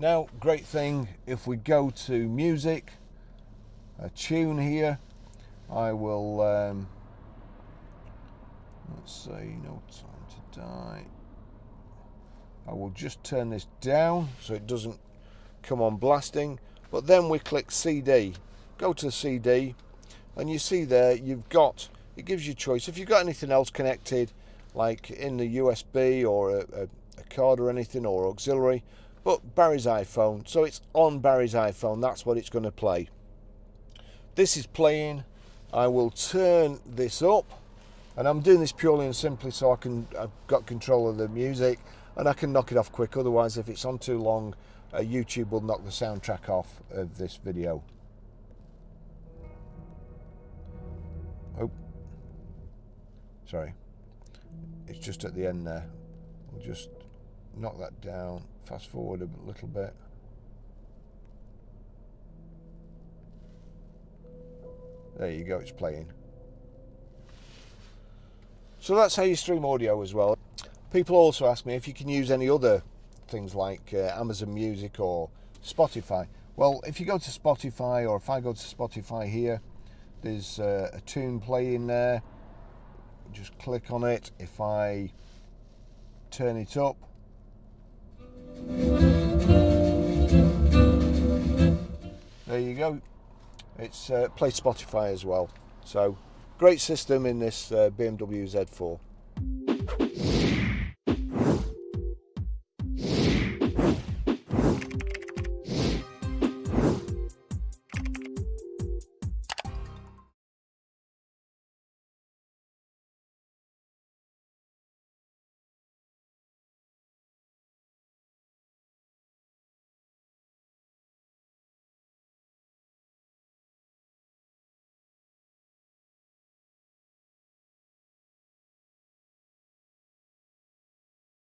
Now, great thing, if we go to music, a tune here, I will, let's say, no time to die. I will just turn this down so it doesn't come on blasting, but then we click CD, go to CD, and you see there you've got, it gives you choice. If you've got anything else connected, like in the USB or a card or anything, or auxiliary, but Barry's iPhone, so it's on Barry's iPhone, that's what it's going to play. This is playing. I will turn this up, and I'm doing this purely and simply so I've got control of the music and I can knock it off quick. Otherwise, if it's on too long, YouTube will knock the soundtrack off of this video. Oh, sorry, it's just at the end there. We'll just knock that down, fast forward a little bit. There you go, it's playing. So that's how you stream audio as well. People also ask me if you can use any other things like Amazon Music or Spotify. Well, if you go to Spotify, or if I go to Spotify here, there's a tune playing there. Just click on it. If I turn it up, there you go. It's plays Spotify as well. So great system in this BMW Z4.